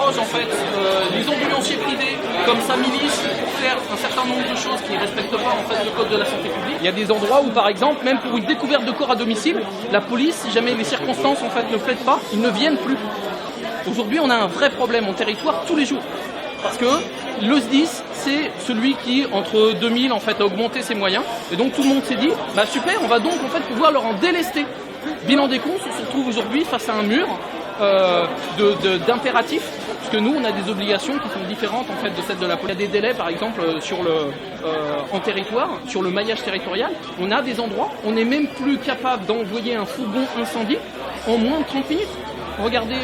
interroge en fait les ambulanciers privés comme sa milice pour faire un certain nombre de choses qui ne respectent pas en fait le code de la santé publique. Il y a des endroits où par exemple, même pour une découverte de corps à domicile, la police, si jamais les circonstances en fait ne plaident pas, ils ne viennent plus. Aujourd'hui, on a un vrai problème en territoire tous les jours. Parce que le SDIS, c'est celui qui, entre 2000, en fait, a augmenté ses moyens. Et donc tout le monde s'est dit, bah super, on va donc en fait pouvoir leur en délester. Bilan des comptes, on se retrouve aujourd'hui face à un mur d'impératifs. Parce que nous, on a des obligations qui sont différentes en fait de celles de la police. Il y a des délais, par exemple, en territoire, sur le maillage territorial. On a des endroits, on n'est même plus capable d'envoyer un fourgon incendie en moins de 30 minutes. Regardez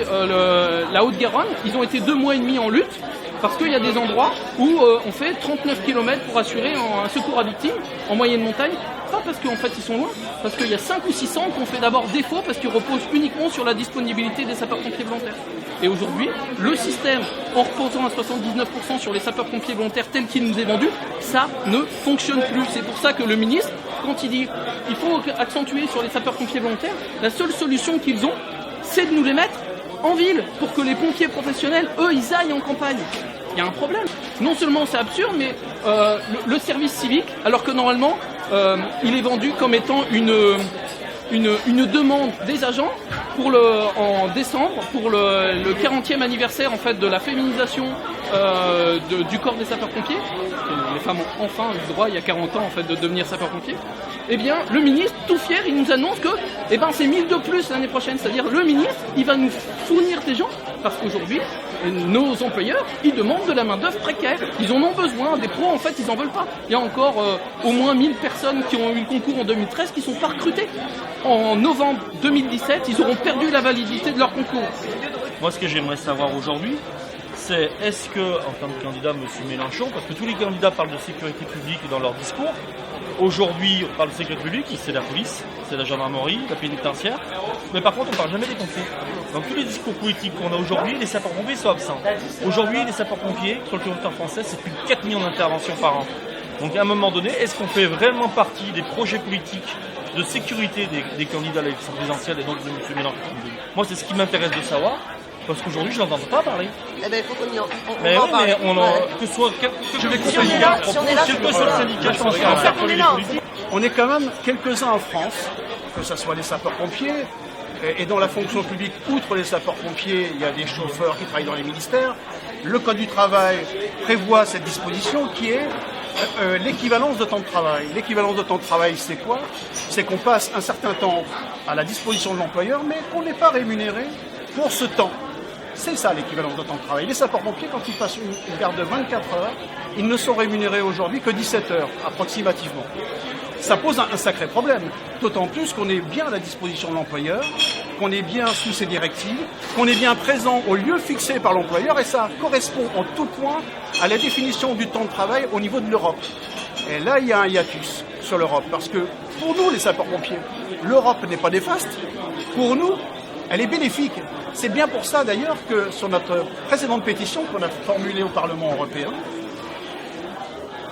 la Haute-Garonne, ils ont été 2 mois et demi en lutte parce qu'il y a des endroits où on fait 39 km pour assurer un secours à victimes en moyenne montagne. Pas parce qu'en fait ils sont loin, parce qu'il y a 5 ou 6 centres qui ont fait d'abord défaut parce qu'ils reposent uniquement sur la disponibilité des sapeurs-pompiers volontaires. Et aujourd'hui, le système, en reposant à 79% sur les sapeurs-pompiers volontaires tel qu'il nous est vendu, ça ne fonctionne plus. C'est pour ça que le ministre, quand il dit qu'il faut accentuer sur les sapeurs-pompiers volontaires, la seule solution qu'ils ont, c'est de nous les mettre en ville pour que les pompiers professionnels, eux, ils aillent en campagne. Il y a un problème. Non seulement c'est absurde, mais le service civique, alors que normalement, il est vendu comme étant une demande des agents en décembre pour le 40e anniversaire en fait de la féminisation du corps des sapeurs-pompiers. Les femmes ont enfin eu le droit il y a 40 ans en fait de devenir sapeurs-pompiers. Eh bien, le ministre, tout fier, il nous annonce que c'est 1000 de plus l'année prochaine. C'est-à-dire le ministre, il va nous fournir des gens parce qu'aujourd'hui, nos employeurs, ils demandent de la main-d'œuvre précaire. Ils en ont besoin. Des pros, en fait, ils en veulent pas. Il y a encore au moins 1000 personnes qui ont eu le concours en 2013 qui sont pas recrutées. En novembre 2017, ils auront perdu la validité de leur concours. Moi, ce que j'aimerais savoir aujourd'hui, c'est est-ce que, en tant que candidat, M. Mélenchon, parce que tous les candidats parlent de sécurité publique dans leur discours, aujourd'hui, on parle de sécurité publique, c'est la police, c'est la gendarmerie, la pénitentiaire, mais par contre, on ne parle jamais des pompiers. Dans tous les discours politiques qu'on a aujourd'hui, les sapeurs-pompiers sont absents. Aujourd'hui, les sapeurs-pompiers, sur le territoire français, c'est plus de 4 millions d'interventions par an. Donc, à un moment donné, est-ce qu'on fait vraiment partie des projets politiques de sécurité des candidats à l'élection présidentielle et donc de M. Mélenchon? Moi, c'est ce qui m'intéresse de savoir. Parce qu'aujourd'hui, je n'entends pas parler. Eh ben, il faut qu'on mais en oui, parle. Mais que ce soit quel que soit le syndicat, on est quand même quelques-uns en France, que ce soit les sapeurs-pompiers, et dans la fonction publique, outre les sapeurs-pompiers, il y a des chauffeurs qui travaillent dans les ministères. Le Code du travail prévoit cette disposition qui est l'équivalence de temps de travail. L'équivalence de temps de travail, c'est quoi? C'est qu'on passe un certain temps à la disposition de l'employeur, mais qu'on n'est pas rémunéré pour ce temps. C'est ça l'équivalence de temps de travail. Les sapeurs-pompiers, quand ils passent une garde de 24 heures, ils ne sont rémunérés aujourd'hui que 17 heures, approximativement. Ça pose un sacré problème, d'autant plus qu'on est bien à la disposition de l'employeur, qu'on est bien sous ses directives, qu'on est bien présent au lieu fixé par l'employeur, et ça correspond en tout point à la définition du temps de travail au niveau de l'Europe. Et là, il y a un hiatus sur l'Europe, parce que pour nous, les sapeurs-pompiers, l'Europe n'est pas néfaste. Pour nous, elle est bénéfique. C'est bien pour ça d'ailleurs que sur notre précédente pétition qu'on a formulée au Parlement européen,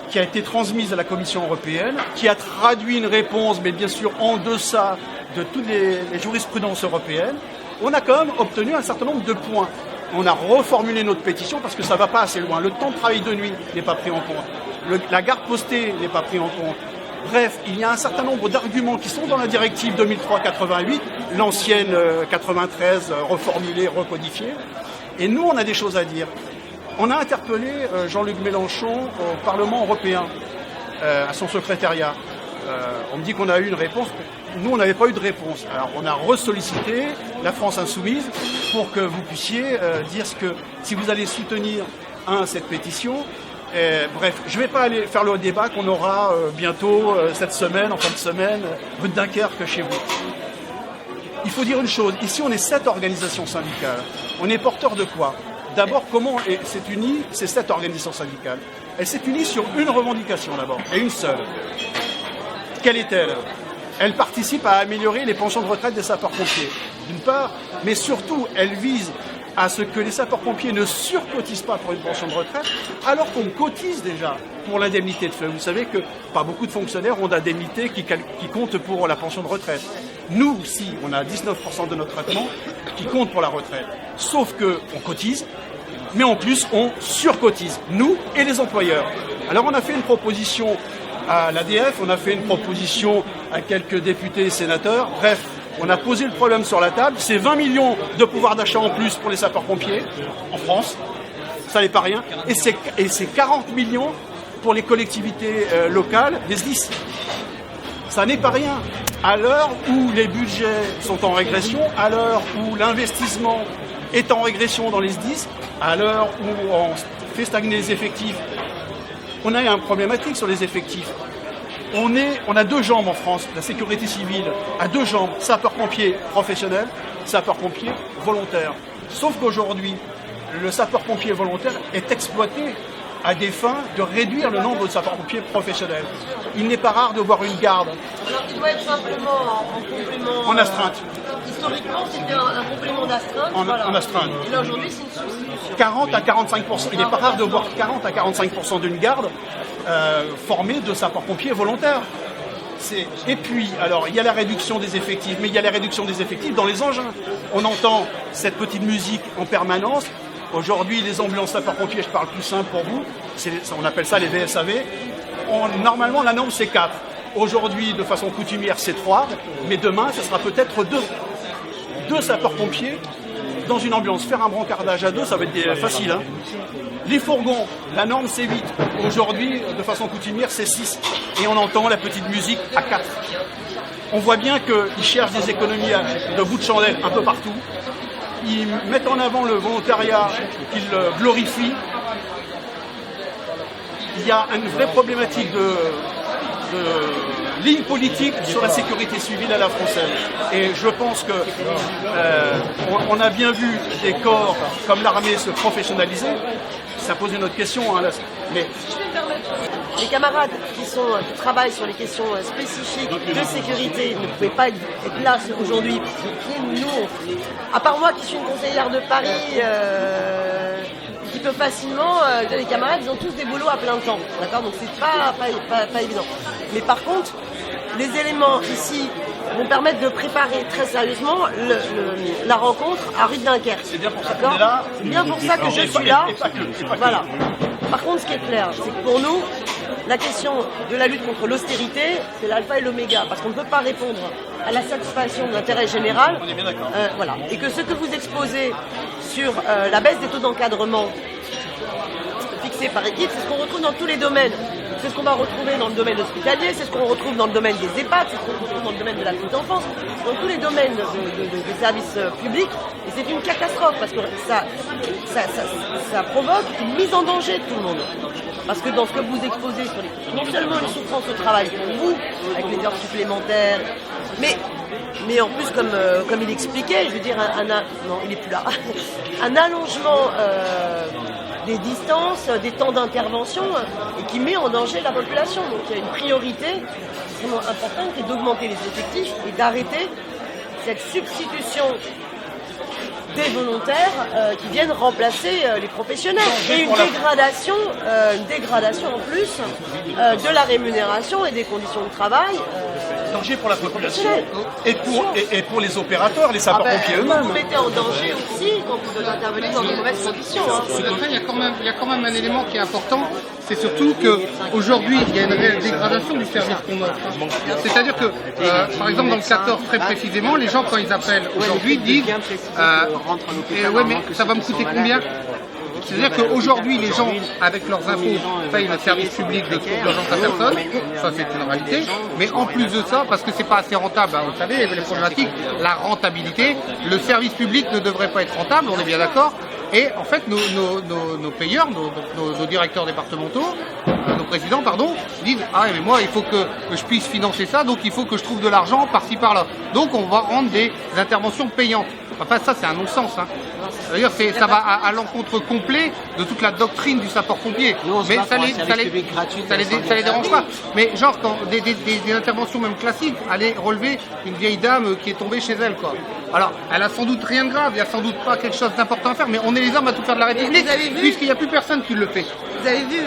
qui a été transmise à la Commission européenne, qui a traduit une réponse, mais bien sûr en deçà de toutes les jurisprudences européennes, on a quand même obtenu un certain nombre de points. On a reformulé notre pétition parce que ça ne va pas assez loin. Le temps de travail de nuit n'est pas pris en compte. La garde postée n'est pas pris en compte. Bref, il y a un certain nombre d'arguments qui sont dans la directive 2003-88, l'ancienne 93 reformulée, recodifiée. Et nous, on a des choses à dire. On a interpellé Jean-Luc Mélenchon au Parlement européen, à son secrétariat. On me dit qu'on a eu une réponse. Nous, on n'avait pas eu de réponse. Alors, on a ressollicité la France Insoumise pour que vous puissiez dire si vous allez soutenir cette pétition. Bref, je ne vais pas aller faire le débat qu'on aura bientôt, cette semaine, en fin de semaine, rue de Dunkerque, chez vous. Il faut dire une chose, ici on est 7 organisations syndicales. On est porteur de quoi? D'abord, comment s'est unie ces 7 organisations syndicales? Elle s'est unie sur une revendication d'abord, et une seule. Quelle est-elle? Elle participe à améliorer les pensions de retraite des sapeurs-pompiers, d'une part, mais surtout, elle vise à ce que les sapeurs-pompiers ne surcotisent pas pour une pension de retraite, alors qu'on cotise déjà pour l'indemnité de feu. Vous savez que pas beaucoup de fonctionnaires ont d'indemnités qui comptent pour la pension de retraite. Nous, si, on a 19% de notre traitement qui compte pour la retraite. Sauf qu'on cotise, mais en plus on surcotise, nous et les employeurs. Alors on a fait une proposition à l'ADF, on a fait une proposition à quelques députés et sénateurs, bref, on a posé le problème sur la table, c'est 20 millions de pouvoir d'achat en plus pour les sapeurs-pompiers en France, ça n'est pas rien, et c'est 40 millions pour les collectivités locales, les SDIS. Ça n'est pas rien. À l'heure où les budgets sont en régression, à l'heure où l'investissement est en régression dans les SDIS, à l'heure où on fait stagner les effectifs, on a un problématique sur les effectifs. On a deux jambes en France, la sécurité civile a deux jambes, sapeurs-pompiers professionnels, sapeurs-pompiers volontaires. Sauf qu'aujourd'hui, le sapeur-pompier volontaire est exploité à des fins de réduire le nombre de sapeurs-pompiers professionnels. Il n'est pas rare de voir une garde. Alors il doit être simplement en complément... En astreinte. Historiquement, c'était un complément d'astreinte. En astreinte. Et là, aujourd'hui, c'est une substitution. 40 à 45%. Il n'est pas rare de voir 40 à 45% d'une garde formée de sapeurs-pompiers volontaires. Et puis, alors, il y a la réduction des effectifs, mais il y a la réduction des effectifs dans les engins. On entend cette petite musique en permanence. Aujourd'hui, les ambulances sapeurs-pompiers, je parle plus simple pour vous, on appelle ça les VSAV. Normalement, la norme, c'est 4. Aujourd'hui, de façon coutumière, c'est 3, mais demain, ce sera peut-être 2. 2 sapeurs-pompiers dans une ambulance. Faire un brancardage à 2, ça va être facile. Hein. Les fourgons, la norme, c'est 8. Aujourd'hui, de façon coutumière, c'est 6. Et on entend la petite musique à 4. On voit bien qu'ils cherchent des économies de bout de chandelle un peu partout. Ils mettent en avant le volontariat, qu'ils glorifient. Il y a une vraie problématique de ligne politique sur la sécurité civile à la française. Et je pense que on a bien vu des corps comme l'armée se professionnaliser. Ça pose une autre question. Hein, là. Mais les camarades qui travaillent sur les questions spécifiques de sécurité ne pouvaient pas être là aujourd'hui. Nous, à part moi qui suis une conseillère de Paris, qui peut facilement, les camarades, ils ont tous des boulots à plein temps, d'accord. Donc c'est pas évident. Mais par contre, les éléments ici vont permettre de préparer très sérieusement la rencontre à rue de Dunkerque. C'est bien pour ça qu'on est là. C'est bien pour ça que je suis là. Voilà. Par contre, ce qui est clair, c'est que pour nous, la question de la lutte contre l'austérité, c'est l'alpha et l'oméga, parce qu'on ne peut pas répondre à la satisfaction de l'intérêt général. On est bien d'accord. Voilà. Et que ce que vous exposez sur la baisse des taux d'encadrement fixés par équipe, c'est ce qu'on retrouve dans tous les domaines. C'est ce qu'on va retrouver dans le domaine hospitalier, c'est ce qu'on retrouve dans le domaine des EHPAD, c'est ce qu'on retrouve dans le domaine de la petite enfance, dans tous les domaines des services publics. Et c'est une catastrophe parce que ça provoque une mise en danger de tout le monde. Parce que dans ce que vous exposez sur non seulement les souffrances au travail pour vous, avec les heures supplémentaires, mais en plus, comme il expliquait, je veux dire, non, il n'est plus là, un allongement des distances, des temps d'intervention, et qui met en danger la population. Donc il y a une priorité extrêmement importante qui est d'augmenter les effectifs et d'arrêter cette substitution des volontaires qui viennent remplacer les professionnels. Et une dégradation en plus de la rémunération et des conditions de travail. Danger pour la population et pour les opérateurs, les sapeurs-pompiers eux-mêmes. Vous vous mettez en danger aussi quand vous intervenez dans de mauvaises conditions. Hein. Après, il y a quand même un élément qui est important, c'est surtout qu'aujourd'hui, il y a une réelle dégradation du service qu'on offre. C'est-à-dire que, par exemple, dans le 14 très précisément, les gens, quand ils appellent aujourd'hui, disent ouais, mais ça va me coûter combien ? C'est-à-dire qu'aujourd'hui, les gens, avec leurs impôts, payent le service public de secours d'urgence à personne. Ça, c'est une réalité. Mais en plus de ça, parce que c'est pas assez rentable, hein, vous savez, les problématiques, la rentabilité, le service public ne devrait pas être rentable, on est bien d'accord. Et en fait, nos payeurs, nos directeurs départementaux, nos présidents, pardon, disent « Ah, mais moi, il faut que je puisse financer ça, donc il faut que je trouve de l'argent par-ci, par-là. » Donc, on va rendre des interventions payantes. Enfin, ça, c'est un non-sens. Hein. D'ailleurs, ça va à l'encontre complet de toute la doctrine du sapeur-pompier. Mais ça les dérange pas. Mais genre, quand des interventions même classiques, aller relever une vieille dame qui est tombée chez elle, quoi. Alors, elle a sans doute rien de grave, il n'y a sans doute pas quelque chose d'important à faire, mais on est les hommes à tout faire de la République, puisqu'il n'y a plus personne qui le fait. Vous avez vu,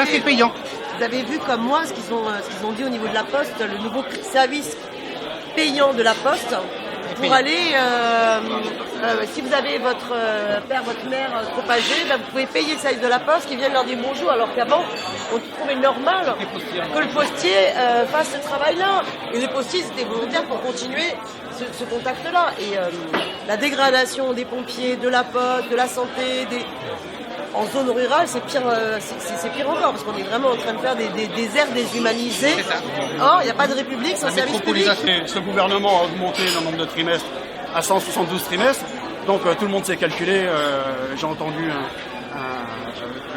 c'est payant. Vous avez vu comme moi ce qu'ils ont dit au niveau de la Poste, le nouveau service payant de la Poste. pour aller, si vous avez votre père, votre mère trop âgé, ben, vous pouvez payer le service de la poste qui viennent leur dire bonjour, alors qu'avant, on trouvait normal que le postier fasse ce travail-là. Et les postiers, c'était volontaire pour continuer ce contact-là. Et la dégradation des pompiers, de la poste, de la santé, en zone rurale, c'est pire, c'est pire encore, parce qu'on est vraiment en train de faire des aires déshumanisées. Or, il n'y a pas de république sans service public. Et ce gouvernement a augmenté le nombre de trimestres à 172 trimestres, donc tout le monde s'est calculé. J'ai entendu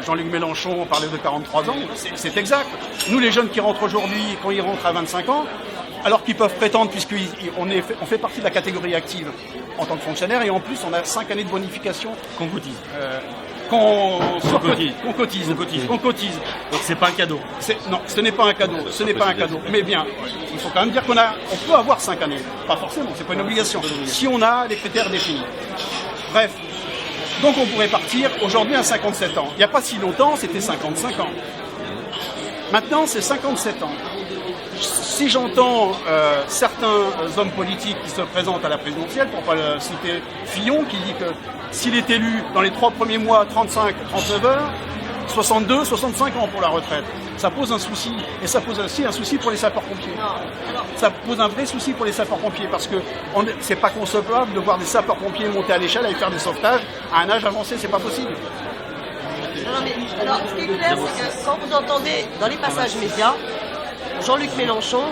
Jean-Luc Mélenchon parler de 43 ans, c'est exact. Nous, les jeunes qui rentrent aujourd'hui, quand ils rentrent à 25 ans, alors qu'ils peuvent prétendre, puisqu'on fait partie de la catégorie active en tant que fonctionnaire, et en plus, on a 5 années de bonification Qu'on cotise. qu'on cotise. Donc c'est pas un cadeau. Non, ce n'est pas un cadeau. Ce n'est pas un cadeau. Mais bien, il faut quand même dire on peut avoir 5 années. Pas forcément, c'est pas une obligation. Si on a les critères définis. Bref. Donc on pourrait partir aujourd'hui à 57 ans. Il n'y a pas si longtemps, c'était 55 ans. Maintenant, c'est 57 ans. Si j'entends certains hommes politiques qui se présentent à la présidentielle, pour ne pas le citer, Fillon, qui dit que s'il est élu dans les 3 premiers mois, 35-39 heures, 62, 65 ans pour la retraite. Ça pose un souci. Et ça pose aussi un souci pour les sapeurs-pompiers. Ça pose un vrai souci pour les sapeurs-pompiers, parce que c'est pas concevable de voir des sapeurs-pompiers monter à l'échelle et faire des sauvetages à un âge avancé, c'est pas possible. Non, mais, alors, ce qui est clair, c'est que quand vous entendez dans les passages médias, Jean-Luc Mélenchon,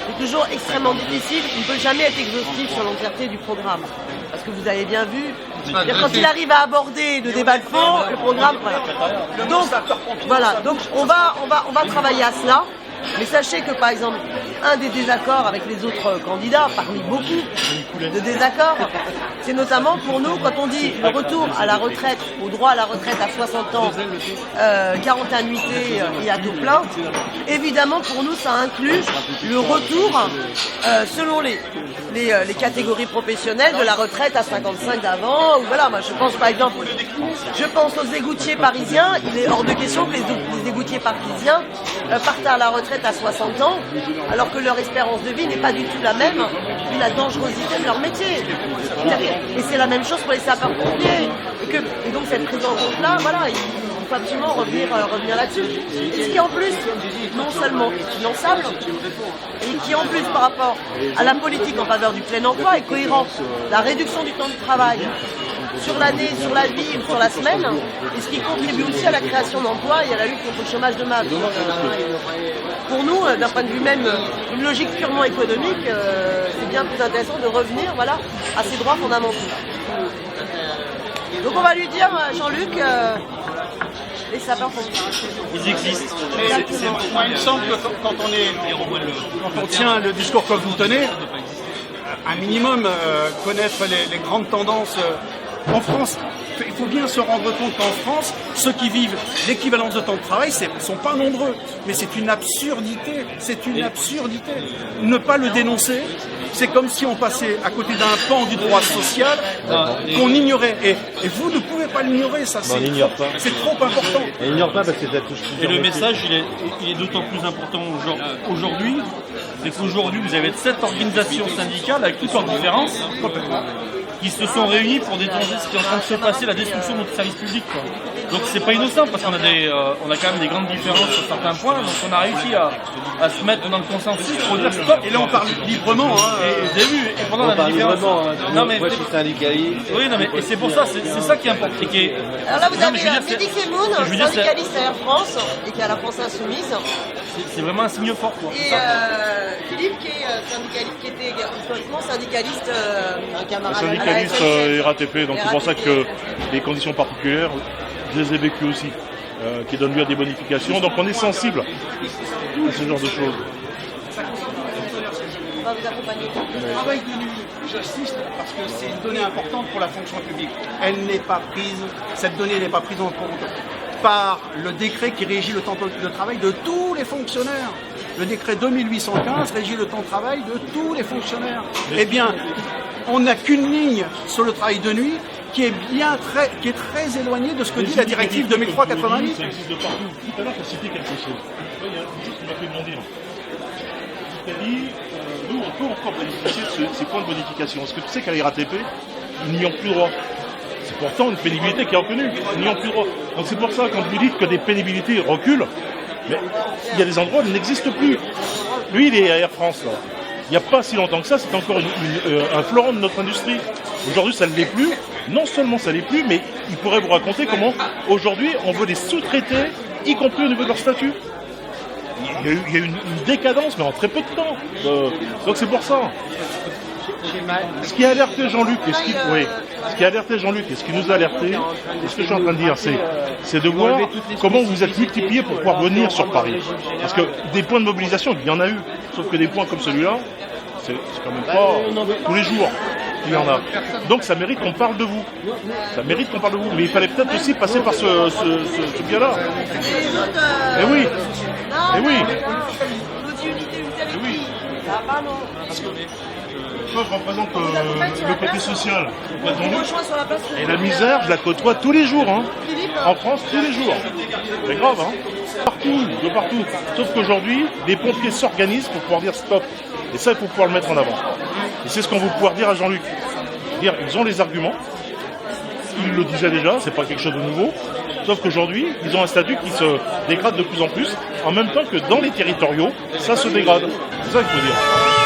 c'est toujours extrêmement difficile, il ne peut jamais être exhaustif sur l'entièreté du programme. Parce que vous avez bien vu, quand il arrive à aborder le débat de fond, le programme... Voilà. Donc on va travailler à cela. Mais sachez que, par exemple, un des désaccords avec les autres candidats, parmi beaucoup de désaccords, c'est notamment pour nous, quand on dit le retour à la retraite, au droit à la retraite à 60 ans, 40 annuités et à taux plein, évidemment, pour nous, ça inclut le retour, selon les catégories professionnelles, de la retraite à 55 d'avant. Ou voilà, moi, je pense, par exemple, aux égoutiers parisiens. Il est hors de question que les égoutiers parisiens partent à la retraite à 60 ans, alors que leur espérance de vie n'est pas du tout la même, vu la dangerosité de leur métier. Et c'est la même chose pour les sapeurs-pompiers. Et donc cette prise en compte-là, voilà, il faut absolument revenir là-dessus. Et ce qui en plus, non seulement est finançable, et qui en plus par rapport à la politique en faveur du plein emploi est cohérent. La réduction du temps de travail sur l'année, sur la vie ou sur la semaine, et ce qui contribue aussi à la création d'emplois et à la lutte contre le chômage de masse. Pour nous, d'un point de vue même, une logique purement économique, c'est bien plus intéressant de revenir à ces droits fondamentaux. Donc on va lui dire, Jean-Luc, les sapeurs-pompiers. Ils existent. Moi, il me semble que quand on tient le discours que vous tenez, un minimum connaître les grandes tendances en France. Il faut bien se rendre compte qu'en France, ceux qui vivent l'équivalence de temps de travail ne sont pas nombreux. Mais c'est une absurdité. C'est une absurdité. Ne pas le dénoncer, c'est comme si on passait à côté d'un pan du droit social qu'on ignorait. Et vous ne pouvez pas l'ignorer, ça. On n'ignore pas. C'est trop important. On n'ignore pas parce que ça touche Et le message, il est d'autant plus important aujourd'hui, c'est qu'aujourd'hui, vous avez 7 organisations syndicales avec toutes leurs différences qui se sont réunies pour dénoncer ce qui est en train de se passer, la destruction de notre service public. Donc c'est pas innocent parce qu'on a on a quand même des grandes différences sur certains points, donc on a réussi à se mettre dans le consensus pour dire stop. Et là on parle librement. Et vous avez vu, et pendant on a des différences. Non mais moi je suis syndicaliste. Oui, non mais et c'est pour ça, c'est ça qui est important. Alors là vous avez Mehdi Semoun, syndicaliste à Air France et qui est à la France Insoumise. C'est vraiment un signe fort, quoi. Et Philippe qui est syndicaliste, qui était historiquement syndicaliste, un camarade syndicaliste RATP, donc c'est pour ça que les conditions particulières, je les ai vécues aussi, qui donnent lieu à des bonifications, donc on est sensible à ce genre de choses. On va vous accompagner. Le travail de nuit, j'insiste, parce que c'est une donnée importante pour la fonction publique. Elle n'est pas prise, cette donnée n'est pas prise en compte par le décret qui régit le temps de travail de tous les fonctionnaires. Le décret 2815 régit le temps de travail de tous les fonctionnaires. Eh bien, on n'a qu'une ligne sur le travail de nuit qui est très éloignée de ce que dit la directive 2003/88. Ça existe de partout. Tout à l'heure, tu as cité quelque chose. Il y a quelque chose qui m'a fait bondir. Tu as dit, nous, on peut encore bénéficier de ces points de bonification. Parce que tu sais qu'à la RATP, ils n'y ont plus droit. C'est pourtant une pénibilité qui est reconnue. Ils n'y ont plus droit. Donc c'est pour ça, quand vous dites que des pénibilités reculent, mais il y a des endroits où ils n'existent plus. Lui, il est à Air France, là. Il n'y a pas si longtemps que ça, c'est encore un fleuron de notre industrie. Aujourd'hui, ça ne l'est plus. Non seulement ça ne l'est plus, mais il pourrait vous raconter comment, aujourd'hui, on veut les sous-traiter, y compris au niveau de leur statut. Il y a eu une décadence, mais en très peu de temps. Donc c'est pour ça. Ce qui a alerté Jean-Luc, et ce qui nous a alerté, et ce que je suis en train de dire, c'est de voir comment vous êtes multipliés pour pouvoir venir sur Paris. Parce que des points de mobilisation, il y en a eu. Sauf que des points comme celui-là, c'est quand même pas tous les jours qu'il y en a. Donc ça mérite qu'on parle de vous. Ça mérite qu'on parle de vous. Mais il fallait peut-être aussi passer par ce biais-là. Eh oui. Eh oui. Eh oui. Moi, je représente le côté social. Et la misère, je la côtoie tous les jours. Hein. En France, tous les jours. C'est grave, hein. De partout. Sauf qu'aujourd'hui, les pompiers s'organisent pour pouvoir dire stop. Et ça, il faut pouvoir le mettre en avant. Et c'est ce qu'on veut pouvoir dire à Jean-Luc. Dire, ils ont les arguments. Ils le disaient déjà, c'est pas quelque chose de nouveau. Sauf qu'aujourd'hui, ils ont un statut qui se dégrade de plus en plus, en même temps que dans les territoriaux, ça se dégrade. C'est ça qu'il faut dire.